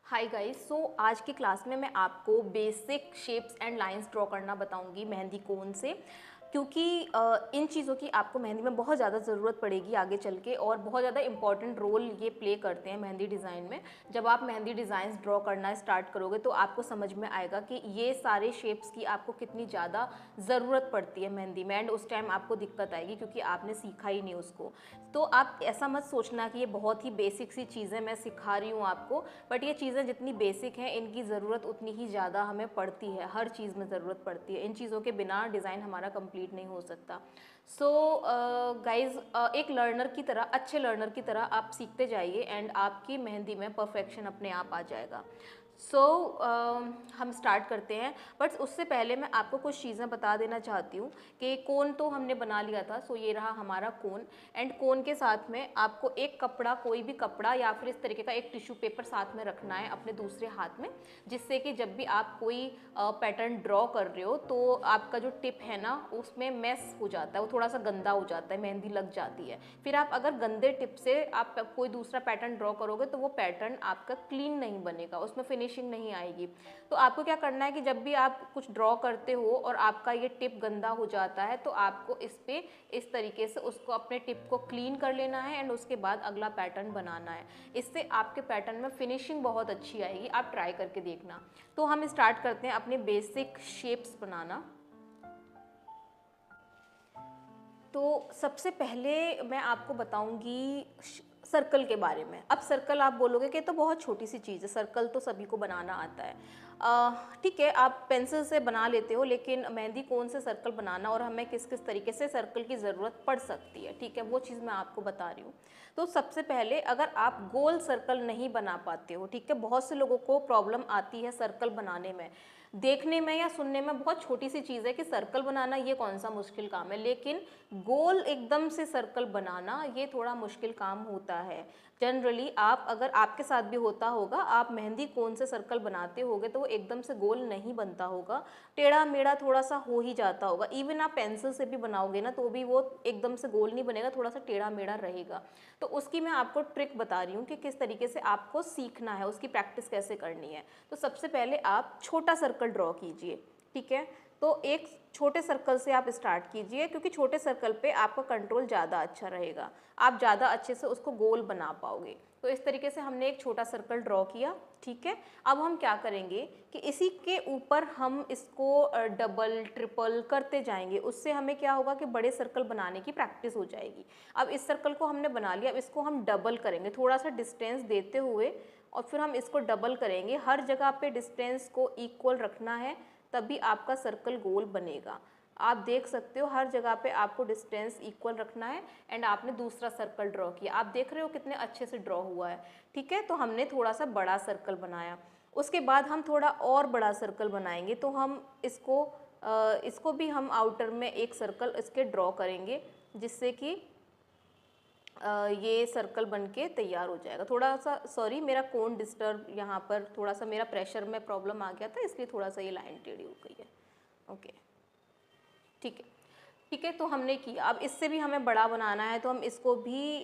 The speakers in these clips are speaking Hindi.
हाय गाइस, आज की क्लास में मैं आपको basic shapes and lines draw करना बताऊंगी मेहंदी कोन से, क्योंकि इन चीज़ों की आपको मेहंदी में बहुत ज़्यादा ज़रूरत पड़ेगी आगे चल के, और बहुत ज़्यादा इंपॉर्टेंट रोल ये प्ले करते हैं मेहंदी डिज़ाइन में। जब आप मेहंदी डिज़ाइंस ड्रॉ करना स्टार्ट करोगे तो आपको समझ में आएगा कि ये सारे शेप्स की आपको कितनी ज़्यादा ज़रूरत पड़ती है मेहंदी में, एंड उस टाइम आपको दिक्कत आएगी क्योंकि आपने सीखा ही नहीं उसको। तो आप ऐसा मत सोचना कि ये बहुत ही बेसिक सी चीज़ें मैं सिखा रही हूँ आपको, बट ये चीज़ें जितनी बेसिक हैं इनकी ज़रूरत उतनी ही ज़्यादा हमें पड़ती है, हर चीज़ में ज़रूरत पड़ती है। इन चीज़ों के बिना डिज़ाइन हमारा कंप्लीट नहीं हो सकता। सो गाइज, एक लर्नर की तरह, अच्छे लर्नर की तरह आप सीखते जाइए एंड आपकी मेहंदी में परफेक्शन अपने आप आ जाएगा। हम स्टार्ट करते हैं, बट उससे पहले मैं आपको कुछ चीज़ें बता देना चाहती हूँ कि कोन तो हमने बना लिया था। ये रहा हमारा कोन, एंड कोन के साथ में आपको एक कपड़ा, कोई भी कपड़ा या फिर इस तरीके का एक टिश्यू पेपर साथ में रखना है अपने दूसरे हाथ में, जिससे कि जब भी आप कोई पैटर्न ड्रॉ कर रहे हो तो आपका जो टिप है ना उसमें मेस हो जाता है, वो थोड़ा सा गंदा हो जाता है, मेहंदी लग जाती है। फिर आप अगर गंदे टिप से आप कोई दूसरा पैटर्न ड्रॉ करोगे तो वो पैटर्न आपका क्लीन नहीं बनेगा, उसमें फिनिशिंग नहीं आएगी। तो आपको क्या करना है कि जब भी आप कुछ ड्रॉ करते हो और आपका ये टिप गंदा हो जाता है तो आपको इस पे इस तरीके से उसको, अपने टिप को क्लीन कर लेना है एंड उसके बाद अगला पैटर्न बनाना है। इससे आपके पैटर्न में फिनिशिंग बहुत अच्छी आएगी, आप ट्राई करके देखना। तो हम स्टार्ट करते हैं अपने बेसिक शेप्स बनाना। तो सबसे पहले मैं आपको बताऊंगी सर्कल के बारे में। अब सर्कल आप बोलोगे कि तो बहुत छोटी सी चीज़ है, सर्कल तो सभी को बनाना आता है। ठीक है, आप पेंसिल से बना लेते हो, लेकिन मेहंदी कोन से सर्कल बनाना और हमें किस किस तरीके से सर्कल की ज़रूरत पड़ सकती है, ठीक है, वो चीज़ मैं आपको बता रही हूँ। तो सबसे पहले, अगर आप गोल सर्कल नहीं बना पाते हो, ठीक है, बहुत से लोगों को प्रॉब्लम आती है सर्कल बनाने में। देखने में या सुनने में बहुत छोटी सी चीज़ है कि सर्कल बनाना ये कौन सा मुश्किल काम है, लेकिन गोल एकदम से सर्कल बनाना ये थोड़ा मुश्किल काम होता है। जनरली आप, अगर आपके साथ भी होता होगा, आप मेहंदी कोन से सर्कल बनाते होगे तो वो एकदम से गोल नहीं बनता होगा, टेढ़ा मेढ़ा थोड़ा सा हो ही जाता होगा। इवन आप पेंसिल से भी बनाओगे ना तो भी वो एकदम से गोल नहीं बनेगा, थोड़ा सा टेढ़ा मेढ़ा रहेगा। तो उसकी मैं आपको ट्रिक बता रही हूँ कि किस तरीके से आपको सीखना है, उसकी प्रैक्टिस कैसे करनी है। तो सबसे पहले आप छोटा सर्कल ड्रॉ कीजिए, ठीक है। तो एक छोटे सर्कल से आप स्टार्ट कीजिए, क्योंकि छोटे सर्कल पे आपका कंट्रोल ज़्यादा अच्छा रहेगा, आप ज़्यादा अच्छे से उसको गोल बना पाओगे। तो इस तरीके से हमने एक छोटा सर्कल ड्रॉ किया, ठीक है। अब हम क्या करेंगे कि इसी के ऊपर हम इसको डबल ट्रिपल करते जाएंगे, उससे हमें क्या होगा कि बड़े सर्कल बनाने की प्रैक्टिस हो जाएगी। अब इस सर्कल को हमने बना लिया, अब इसको हम डबल करेंगे, थोड़ा सा डिस्टेंस देते हुए, और फिर हम इसको डबल करेंगे। हर जगह पे डिस्टेंस को इक्वल रखना है, तभी आपका सर्कल गोल बनेगा। आप देख सकते हो हर जगह पे आपको डिस्टेंस इक्वल रखना है, एंड आपने दूसरा सर्कल ड्रॉ किया, आप देख रहे हो कितने अच्छे से ड्रॉ हुआ है, ठीक है। तो हमने थोड़ा सा बड़ा सर्कल बनाया। उसके बाद हम थोड़ा और बड़ा सर्कल बनाएंगे, तो हम इसको भी हम आउटर में एक सर्कल इसके ड्रॉ करेंगे, जिससे कि ये सर्कल बनके तैयार हो जाएगा। थोड़ा सा सॉरी, मेरा कोन डिस्टर्ब, यहाँ पर थोड़ा सा मेरा प्रेशर में प्रॉब्लम आ गया था, इसलिए थोड़ा सा ये लाइन टेढ़ी हो गई है। ओके, ठीक है, ठीक है। तो हमने किया, अब इससे भी हमें बड़ा बनाना है तो हम इसको भी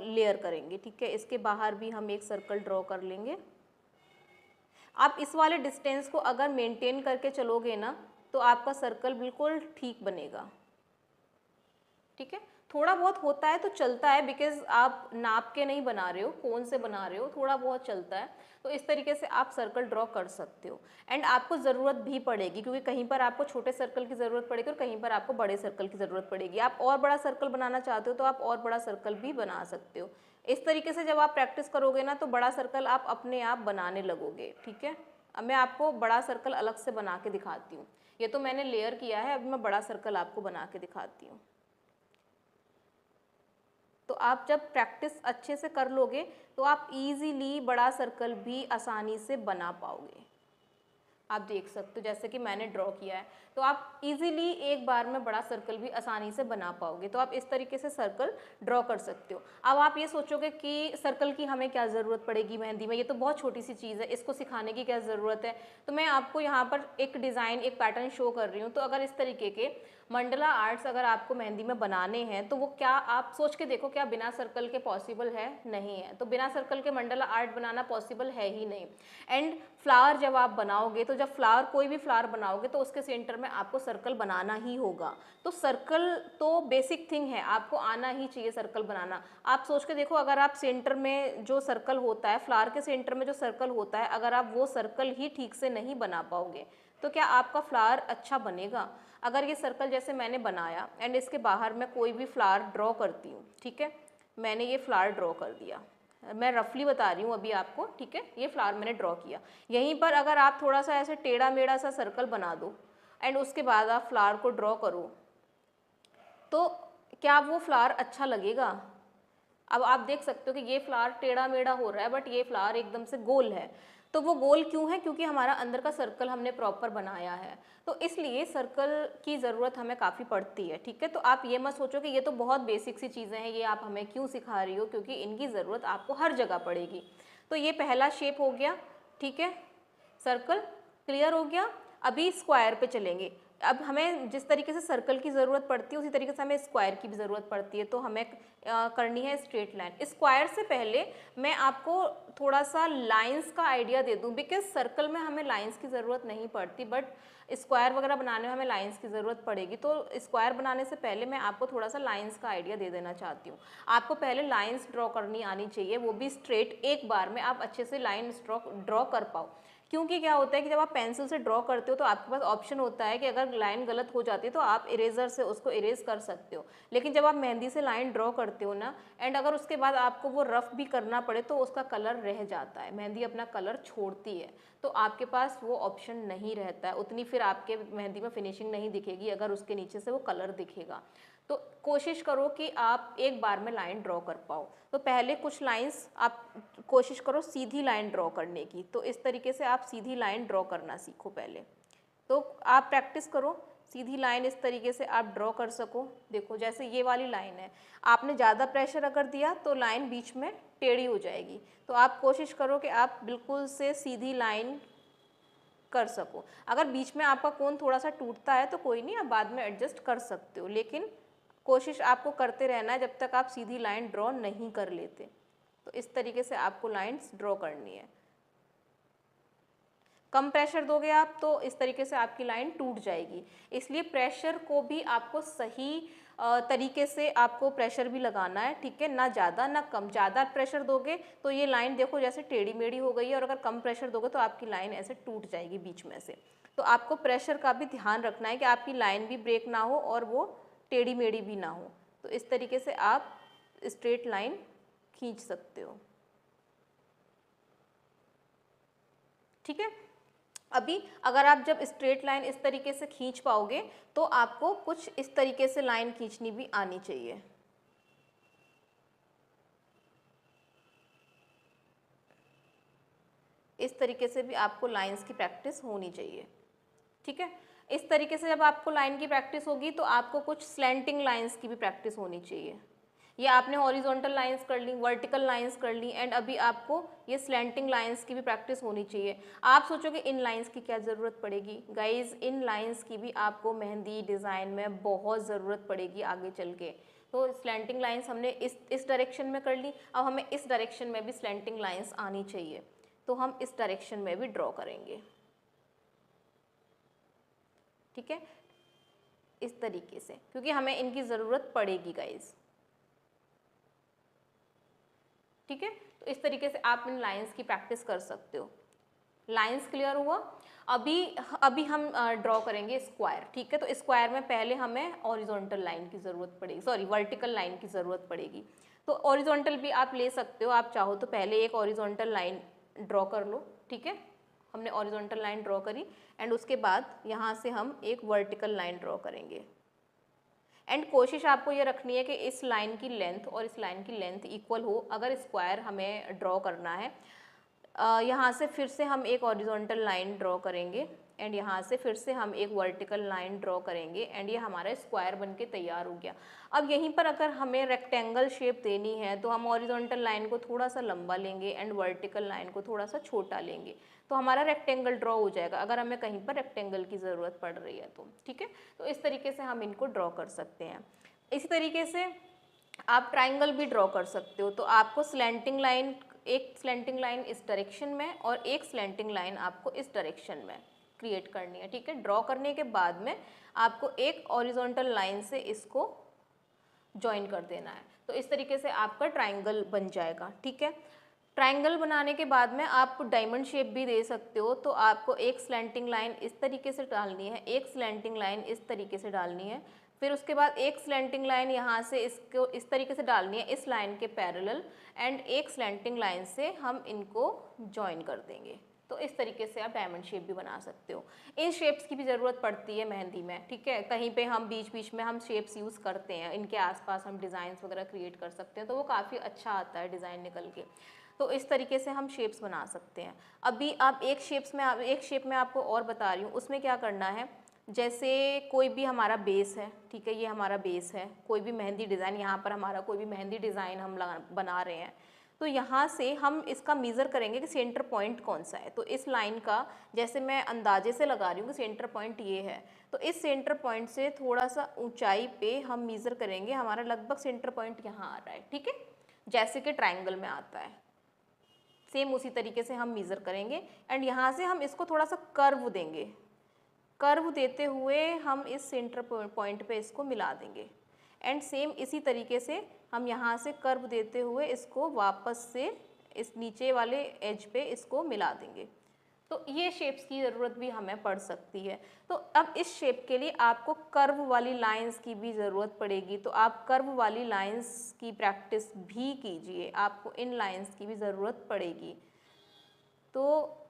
लेयर करेंगे, ठीक है। इसके बाहर भी हम एक सर्कल ड्रॉ कर लेंगे। आप इस वाले डिस्टेंस को अगर मेंटेन करके चलोगे ना तो आपका सर्कल बिल्कुल ठीक बनेगा, ठीक है। थोड़ा बहुत होता है तो चलता है, बिकॉज आप नाप के नहीं बना रहे हो, कोन से बना रहे हो, थोड़ा बहुत चलता है। तो इस तरीके से आप सर्कल ड्रॉ कर सकते हो, एंड आपको ज़रूरत भी पड़ेगी, क्योंकि कहीं पर आपको छोटे सर्कल की ज़रूरत पड़ेगी और कहीं पर आपको बड़े सर्कल की ज़रूरत पड़ेगी। आप और बड़ा सर्कल बनाना चाहते हो तो आप और बड़ा सर्कल भी बना सकते हो। इस तरीके से जब आप प्रैक्टिस करोगे ना तो बड़ा सर्कल आप अपने आप बनाने लगोगे, ठीक है। अब मैं आपको बड़ा सर्कल अलग से बना के दिखाती हूँ। ये तो मैंने लेयर किया है, अब मैं बड़ा सर्कल आपको बना के दिखाती हूँ। तो आप जब प्रैक्टिस अच्छे से कर लोगे तो आप इजीली बड़ा सर्कल भी आसानी से बना पाओगे। आप देख सकते हो जैसे कि मैंने ड्रॉ किया है, तो आप इजीली एक बार में बड़ा सर्कल भी आसानी से बना पाओगे। तो आप इस तरीके से सर्कल ड्रॉ कर सकते हो। अब आप ये सोचोगे कि सर्कल की हमें क्या ज़रूरत पड़ेगी मेहंदी में, ये तो बहुत छोटी सी चीज़ है, इसको सिखाने की क्या ज़रूरत है। तो मैं आपको यहाँ पर एक डिज़ाइन, एक पैटर्न शो कर रही हूँ। तो अगर इस तरीके के मंडला आर्ट्स अगर आपको मेहंदी में बनाने हैं तो वो क्या आप सोच के देखो, क्या बिना सर्कल के पॉसिबल है? नहीं है। तो बिना सर्कल के मंडला आर्ट बनाना पॉसिबल है ही नहीं। एंड फ्लावर जब आप बनाओगे, तो जब फ्लावर कोई भी फ्लावर बनाओगे तो उसके सेंटर में आपको सर्कल बनाना ही होगा। तो सर्कल तो बेसिक थिंग है, आपको आना ही चाहिए सर्कल बनाना। आप सोच के देखो, अगर आप सेंटर में जो सर्कल होता है, फ्लावर के सेंटर में जो सर्कल होता है, अगर आप वो सर्कल ही ठीक से नहीं बना पाओगे तो क्या आपका फ्लावर अच्छा बनेगा? अगर ये सर्कल जैसे मैंने बनाया एंड इसके बाहर मैं कोई भी फ्लावर ड्रॉ करती हूँ, ठीक है, मैंने ये फ्लावर ड्रॉ कर दिया, मैं रफली बता रही हूँ अभी आपको, ठीक है, ये फ्लावर मैंने ड्रॉ किया। यहीं पर अगर आप थोड़ा सा ऐसे टेढ़ा मेढ़ा सा सर्कल बना दो एंड उसके बाद आप फ्लावर को ड्रॉ करो, तो क्या वो फ्लावर अच्छा लगेगा? अब आप देख सकते हो कि ये फ्लावर टेढ़ा मेढ़ा हो रहा है बट ये फ्लावर एकदम से गोल है। तो वो गोल क्यों है? क्योंकि हमारा अंदर का सर्कल हमने प्रॉपर बनाया है। तो इसलिए सर्कल की ज़रूरत हमें काफ़ी पड़ती है, ठीक है। तो आप ये मत सोचो कि ये तो बहुत बेसिक सी चीज़ें हैं, ये आप हमें क्यों सिखा रही हो, क्योंकि इनकी ज़रूरत आपको हर जगह पड़ेगी। तो ये पहला शेप हो गया, ठीक है, सर्कल क्लियर हो गया। अभी स्क्वायर पे चलेंगे। अब हमें जिस तरीके से सर्कल की ज़रूरत पड़ती है उसी तरीके से हमें स्क्वायर की भी ज़रूरत पड़ती है। तो हमें करनी है स्ट्रेट लाइन। स्क्वायर से पहले मैं आपको थोड़ा सा लाइंस का आइडिया दे दूं, बिकॉज सर्कल में हमें लाइंस की ज़रूरत नहीं पड़ती बट स्क्वायर वगैरह बनाने में हमें लाइंस की ज़रूरत पड़ेगी। तो स्क्वायर बनाने से पहले मैं आपको थोड़ा सा लाइंस का आइडिया दे देना चाहती हूँ। आपको पहले लाइंस ड्रॉ करनी आनी चाहिए, वो भी स्ट्रेट, एक बार में आप अच्छे से लाइन ड्रॉ कर पाओ। क्योंकि क्या होता है कि जब आप पेंसिल से ड्रॉ करते हो तो आपके पास ऑप्शन होता है कि अगर लाइन गलत हो जाती है तो आप इरेजर से उसको इरेज कर सकते हो। लेकिन जब आप मेहंदी से लाइन ड्रॉ करते हो ना, एंड अगर उसके बाद आपको वो रफ भी करना पड़े तो उसका कलर रह जाता है, मेहंदी अपना कलर छोड़ती है। तो आपके पास वो ऑप्शन नहीं रहता है, उतनी फिर आपके मेहंदी में फिनिशिंग नहीं दिखेगी अगर उसके नीचे से वो कलर दिखेगा। तो कोशिश करो कि आप एक बार में लाइन ड्रॉ कर पाओ। तो पहले कुछ लाइंस आप कोशिश करो सीधी लाइन ड्रॉ करने की। तो इस तरीके से आप सीधी लाइन ड्रॉ करना सीखो पहले। तो आप प्रैक्टिस करो, सीधी लाइन इस तरीके से आप ड्रॉ कर सको। देखो जैसे ये वाली लाइन है, आपने ज़्यादा प्रेशर अगर दिया तो लाइन बीच में टेढ़ी हो जाएगी। तो आप कोशिश करो कि आप बिल्कुल से सीधी लाइन कर सको। अगर बीच में आपका कोण थोड़ा सा टूटता है तो कोई नहीं, आप बाद में एडजस्ट कर सकते हो, लेकिन कोशिश आपको करते रहना है जब तक आप सीधी लाइन ड्रॉ नहीं कर लेते। तो इस तरीके से आपको लाइंस ड्रॉ करनी है। कम प्रेशर दोगे आप तो इस तरीके से आपकी लाइन टूट जाएगी, इसलिए प्रेशर को भी आपको सही तरीके से आपको प्रेशर भी लगाना है, ठीक है, ना ज़्यादा ना कम। ज़्यादा प्रेशर दोगे तो ये लाइन देखो जैसे टेढ़ी मेढ़ी हो गई है, और अगर कम प्रेशर दोगे तो आपकी लाइन ऐसे टूट जाएगी बीच में से। तो आपको प्रेशर का भी ध्यान रखना है कि आपकी लाइन भी ब्रेक ना हो और वो टेढ़ी मेढ़ी भी ना हो। तो इस तरीके से आप स्ट्रेट लाइन खींच सकते हो, ठीक है। अभी अगर आप जब स्ट्रेट लाइन इस तरीके से खींच पाओगे तो आपको कुछ इस तरीके से लाइन खींचनी भी आनी चाहिए। इस तरीके से भी आपको लाइंस की प्रैक्टिस होनी चाहिए, ठीक है। इस तरीके से जब आपको लाइन की प्रैक्टिस होगी तो आपको कुछ स्लैंटिंग लाइंस की भी प्रैक्टिस होनी चाहिए। ये आपने हॉरिजॉन्टल लाइंस कर ली, वर्टिकल लाइंस कर ली, एंड अभी आपको ये स्लैंटिंग लाइंस की भी प्रैक्टिस होनी चाहिए। आप सोचोगे इन लाइंस की क्या ज़रूरत पड़ेगी? गाइज इन लाइंस की भी आपको मेहंदी डिज़ाइन में बहुत ज़रूरत पड़ेगी आगे चल के। तो स्लैंटिंग लाइंस हमने इस डायरेक्शन में कर ली, अब हमें इस डायरेक्शन में भी स्लैंटिंग लाइंस आनी चाहिए, तो हम इस डायरेक्शन में भी ड्रॉ करेंगे, ठीक है, इस तरीके से, क्योंकि हमें इनकी ज़रूरत पड़ेगी गाइज, ठीक है। तो इस तरीके से आप इन लाइंस की प्रैक्टिस कर सकते हो। लाइंस क्लियर हुआ? अभी हम ड्रॉ करेंगे स्क्वायर, ठीक है। तो स्क्वायर में पहले हमें हॉरिजॉन्टल लाइन की ज़रूरत पड़ेगी, सॉरी वर्टिकल लाइन की ज़रूरत पड़ेगी। तो हॉरिजॉन्टल भी आप ले सकते हो, आप चाहो तो पहले एक हॉरिजॉन्टल लाइन ड्रॉ कर लो, ठीक है। हमने हॉरिजॉन्टल लाइन ड्रॉ करी एंड उसके बाद यहाँ से हम एक वर्टिकल लाइन ड्रॉ करेंगे। एंड कोशिश आपको ये रखनी है कि इस लाइन की लेंथ और इस लाइन की लेंथ इक्वल हो अगर स्क्वायर हमें ड्रॉ करना है। यहाँ से फिर से हम एक हॉरिजॉन्टल लाइन ड्रॉ करेंगे एंड यहाँ से फिर से हम एक वर्टिकल लाइन ड्रॉ करेंगे एंड ये हमारा स्क्वायर बन के तैयार हो गया। अब यहीं पर अगर हमें रेक्टेंगल शेप देनी है तो हम हॉरिजॉन्टल लाइन को थोड़ा सा लंबा लेंगे एंड वर्टिकल लाइन को थोड़ा सा छोटा लेंगे, तो हमारा रेक्टेंगल ड्रॉ हो जाएगा अगर हमें कहीं पर रेक्टेंगल की ज़रूरत पड़ रही है तो। ठीक है, तो इस तरीके से हम इनको ड्रॉ कर सकते हैं। इसी तरीके से आप ट्राइंगल भी ड्रॉ कर सकते हो। तो आपको स्लैंटिंग लाइन, एक स्लैंटिंग लाइन इस डायरेक्शन में और एक स्लैंटिंग लाइन आपको इस डायरेक्शन में क्रिएट करनी है। ठीक है, ड्रॉ करने के बाद में आपको एक हॉरिजॉन्टल लाइन से इसको ज्वाइन कर देना है। तो इस तरीके से आपका ट्राइंगल बन जाएगा। ठीक है, ट्राइंगल बनाने के बाद में आप डायमंड शेप भी दे सकते हो। तो आपको एक स्लैंटिंग लाइन इस तरीके से डालनी है, एक स्लैंटिंग लाइन इस तरीके से डालनी है, फिर उसके बाद एक स्लैंटिंग लाइन यहाँ से इसको इस तरीके से डालनी है इस लाइन के पैरेलल, एंड एक स्लैंटिंग लाइन से हम इनको जॉइन कर देंगे। तो इस तरीके से आप डायमंड शेप भी बना सकते हो। इन शेप्स की भी ज़रूरत पड़ती है मेहंदी में। ठीक है, कहीं पे हम बीच बीच में हम शेप्स यूज़ करते हैं, इनके आसपास हम डिज़ाइंस वगैरह क्रिएट कर सकते हैं, तो वो काफ़ी अच्छा आता है डिज़ाइन निकल के। तो इस तरीके से हम शेप्स बना सकते हैं। अभी आप एक शेप में आपको और बता रही हूँ, उसमें क्या करना है, जैसे कोई भी हमारा बेस है, ठीक है, ये हमारा बेस है, कोई भी मेहंदी डिज़ाइन, यहाँ पर हमारा कोई भी मेहंदी डिज़ाइन हम बना रहे हैं, तो यहाँ से हम इसका मेज़र करेंगे कि सेंटर पॉइंट कौन सा है। तो इस लाइन का जैसे मैं अंदाजे से लगा रही हूँ कि सेंटर पॉइंट ये है, तो इस सेंटर पॉइंट से थोड़ा सा ऊंचाई पे हम मेज़र करेंगे, हमारा लगभग सेंटर पॉइंट यहाँ आ रहा है। ठीक है, जैसे कि ट्राइंगल में आता है, सेम उसी तरीके से हम मेज़र करेंगे एंड यहाँ से हम इसको थोड़ा सा कर्व देंगे। कर्व देते हुए हम इस सेंटर पॉइंट पे इसको मिला देंगे एंड सेम इसी तरीके से हम यहाँ से कर्व देते हुए इसको वापस से इस नीचे वाले एज पे इसको मिला देंगे। तो ये शेप्स की ज़रूरत भी हमें पड़ सकती है। तो अब इस शेप के लिए आपको कर्व वाली लाइंस की भी ज़रूरत पड़ेगी, तो आप कर्व वाली लाइंस की प्रैक्टिस भी कीजिए, आपको इन लाइंस की भी ज़रूरत पड़ेगी, तो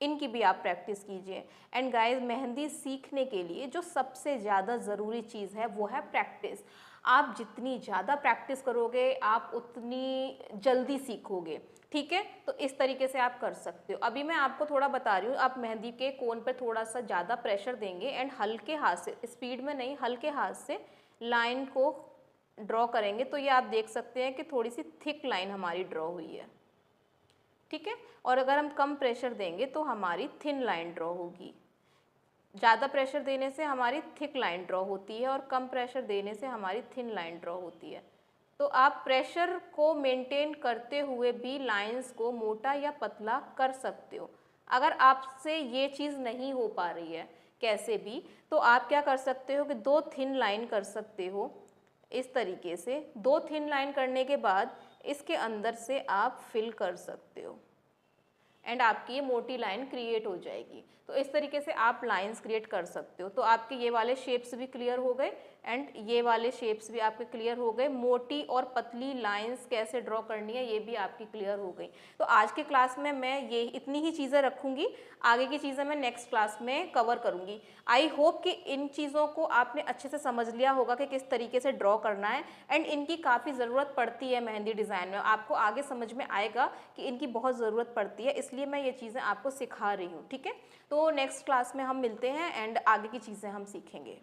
इनकी भी आप प्रैक्टिस कीजिए। एंड गाइस, मेहंदी सीखने के लिए जो सबसे ज़्यादा ज़रूरी चीज़ है वो है प्रैक्टिस। आप जितनी ज़्यादा प्रैक्टिस करोगे आप उतनी जल्दी सीखोगे। ठीक है, तो इस तरीके से आप कर सकते हो। अभी मैं आपको थोड़ा बता रही हूँ, आप मेहंदी के कोन पर थोड़ा सा ज़्यादा प्रेशर देंगे एंड हल्के हाथ से, स्पीड में नहीं, हल्के हाथ से लाइन को ड्रॉ करेंगे, तो ये आप देख सकते हैं कि थोड़ी सी थिक लाइन हमारी ड्रॉ हुई है। ठीक है, और अगर हम कम प्रेशर देंगे तो हमारी थिन लाइन ड्रॉ होगी। ज़्यादा प्रेशर देने से हमारी थिक लाइन ड्रॉ होती है और कम प्रेशर देने से हमारी थिन लाइन ड्रॉ होती है। तो आप प्रेशर को मेंटेन करते हुए भी लाइंस को मोटा या पतला कर सकते हो। अगर आपसे ये चीज़ नहीं हो पा रही है कैसे भी, तो आप क्या कर सकते हो कि 2 थिन लाइन कर सकते हो इस तरीके से। 2 थिन लाइन करने के बाद इसके अंदर से आप फिल कर सकते हो एंड आपकी ये मोटी लाइन क्रिएट हो जाएगी। तो इस तरीके से आप लाइंस क्रिएट कर सकते हो। तो आपके ये वाले शेप्स भी क्लियर हो गए एंड ये वाले शेप्स भी आपके क्लियर हो गए। मोटी और पतली लाइंस कैसे ड्रॉ करनी है ये भी आपकी क्लियर हो गई। तो आज के क्लास में मैं ये इतनी ही चीज़ें रखूँगी, आगे की चीज़ें मैं नेक्स्ट क्लास में कवर करूँगी। आई होप कि इन चीज़ों को आपने अच्छे से समझ लिया होगा कि किस तरीके से ड्रॉ करना है एंड इनकी काफ़ी ज़रूरत पड़ती है मेहंदी डिज़ाइन में। आपको आगे समझ में आएगा कि इनकी बहुत ज़रूरत पड़ती है, इसलिए मैं ये चीज़ें आपको सिखा रही हूँ। ठीक है, तो नेक्स्ट क्लास में हम मिलते हैं एंड आगे की चीज़ें हम सीखेंगे।